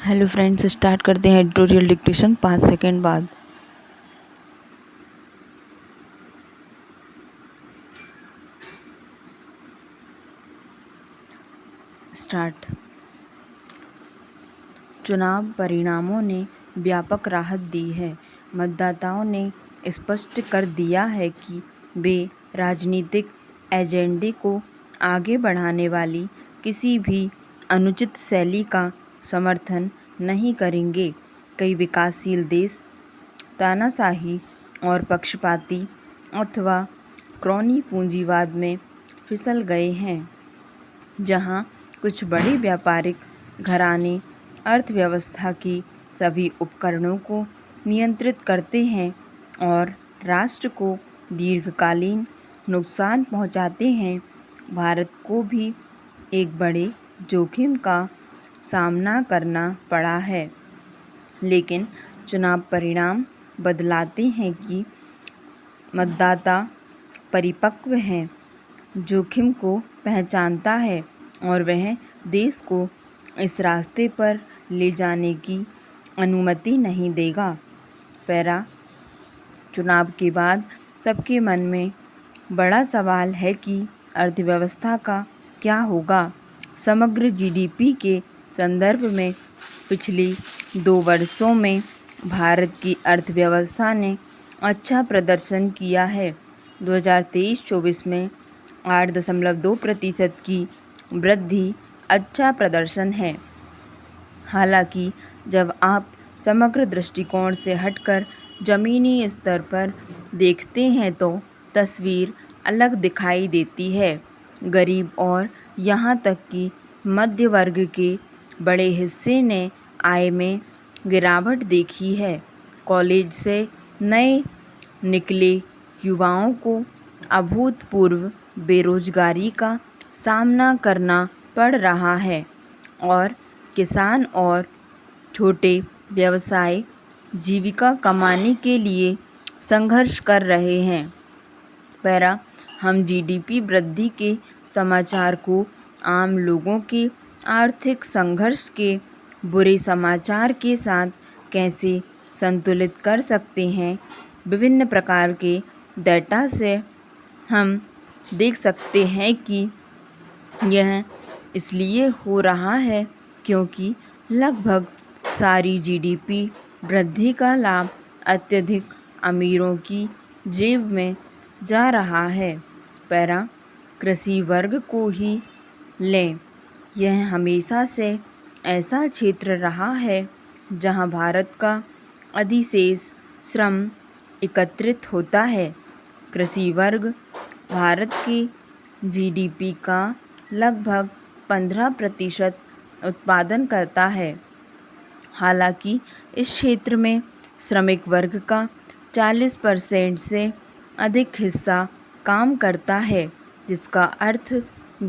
Hello friends, start करते हैं editorial dictation 5 second बाद। स्टार्ट। चुनाव परिणामों ने व्यापक राहत दी है। मतदाताओं ने स्पष्ट कर दिया है कि वे राजनीतिक एजेंडे को आगे बढ़ाने वाली किसी भी अनुचित शैली का समर्थन नहीं करेंगे। कई विकासशील देश तानाशाही और पक्षपाती अथवा क्रॉनी पूंजीवाद में फिसल गए हैं, जहां कुछ बड़े व्यापारिक घराने अर्थव्यवस्था के सभी उपकरणों को नियंत्रित करते हैं और राष्ट्र को दीर्घकालीन नुकसान पहुंचाते हैं। भारत को भी एक बड़े जोखिम का सामना करना पड़ा है, लेकिन चुनाव परिणाम बतलाते हैं कि मतदाता परिपक्व है, जोखिम को पहचानता है और वह देश को इस रास्ते पर ले जाने की अनुमति नहीं देगा। पैरा। चुनाव के बाद सबके मन में बड़ा सवाल है कि अर्थव्यवस्था का क्या होगा। समग्र जीडीपी के संदर्भ में पिछले 2 वर्षों में भारत की अर्थव्यवस्था ने अच्छा प्रदर्शन किया है। 2023-24 में 8.2% की वृद्धि अच्छा प्रदर्शन है। हालांकि जब आप समग्र दृष्टिकोण से हटकर जमीनी स्तर पर देखते हैं तो तस्वीर अलग दिखाई देती है। गरीब और यहाँ तक कि मध्य वर्ग के बड़े हिस्से ने आय में गिरावट देखी है। कॉलेज से नए निकले युवाओं को अभूतपूर्व बेरोजगारी का सामना करना पड़ रहा है और किसान और छोटे व्यवसाय जीविका कमाने के लिए संघर्ष कर रहे हैं। पैरा। हम जीडीपी वृद्धि के समाचार को आम लोगों के आर्थिक संघर्ष के बुरे समाचार के साथ कैसे संतुलित कर सकते हैं। विभिन्न प्रकार के डेटा से हम देख सकते हैं कि यह इसलिए हो रहा है क्योंकि लगभग सारी जीडीपी वृद्धि का लाभ अत्यधिक अमीरों की जेब में जा रहा है। पैरा। कृषि वर्ग को ही लें, यह हमेशा से ऐसा क्षेत्र रहा है जहां भारत का अधिशेष श्रम एकत्रित होता है। कृषि वर्ग भारत की जीडीपी का लगभग 15% उत्पादन करता है। हालांकि इस क्षेत्र में श्रमिक वर्ग का 40% से अधिक हिस्सा काम करता है, जिसका अर्थ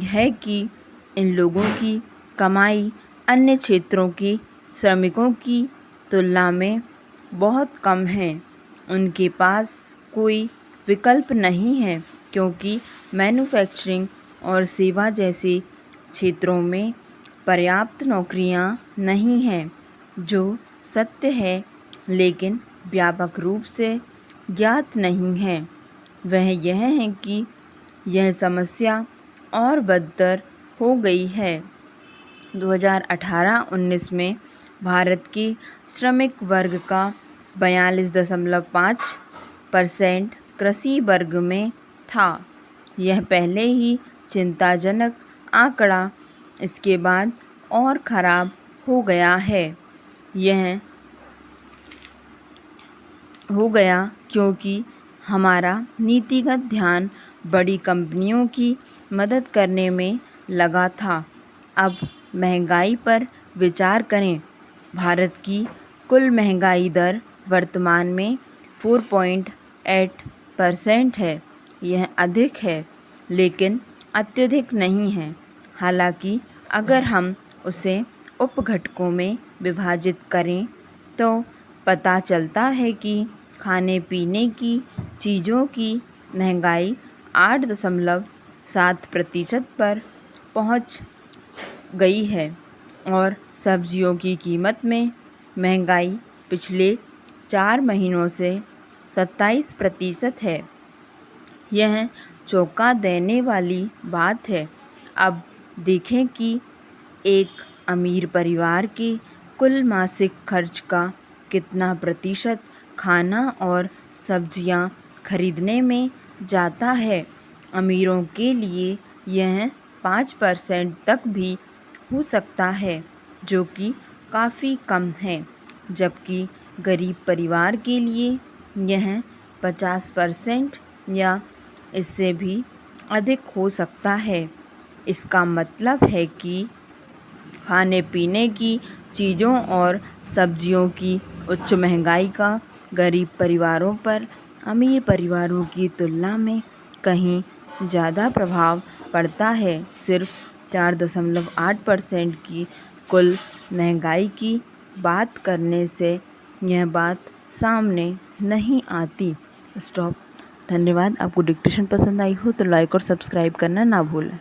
है कि इन लोगों की कमाई अन्य क्षेत्रों के श्रमिकों की तुलना में बहुत कम है। उनके पास कोई विकल्प नहीं है क्योंकि मैन्युफैक्चरिंग और सेवा जैसे क्षेत्रों में पर्याप्त नौकरियां नहीं हैं, जो सत्य है लेकिन व्यापक रूप से ज्ञात नहीं है। वह यह है कि यह समस्या और बदतर हो गई है। 2018-19 में भारत के श्रमिक वर्ग का 42.5% कृषि वर्ग में था। यह पहले ही चिंताजनक आंकड़ा इसके बाद और खराब हो गया है। यह हो गया क्योंकि हमारा नीतिगत ध्यान बड़ी कंपनियों की मदद करने में लगा था। अब महंगाई पर विचार करें। भारत की कुल महंगाई दर वर्तमान में 4.8% है। यह अधिक है लेकिन अत्यधिक नहीं है। हालांकि अगर हम उसे उपघटकों में विभाजित करें तो पता चलता है कि खाने पीने की चीज़ों की महंगाई 8.7% पर पहुंच गई है। और सब्जियों की कीमत में महंगाई पिछले 4 महीनों से 27% है। यह चौंका देने वाली बात है। अब देखें कि एक अमीर परिवार के कुल मासिक खर्च का कितना प्रतिशत खाना और सब्जियां खरीदने में जाता है। अमीरों के लिए यह 5% तक भी हो सकता है, जो कि काफ़ी कम है, जबकि गरीब परिवार के लिए यह 50% या इससे भी अधिक हो सकता है। इसका मतलब है कि खाने पीने की चीज़ों और सब्जियों की उच्च महंगाई का गरीब परिवारों पर अमीर परिवारों की तुलना में कहीं ज़्यादा प्रभाव पड़ता है। सिर्फ 4.8% की कुल महंगाई की बात करने से यह बात सामने नहीं आती। स्टॉप। धन्यवाद। आपको डिक्टेशन पसंद आई हो तो लाइक और सब्सक्राइब करना ना भूलें।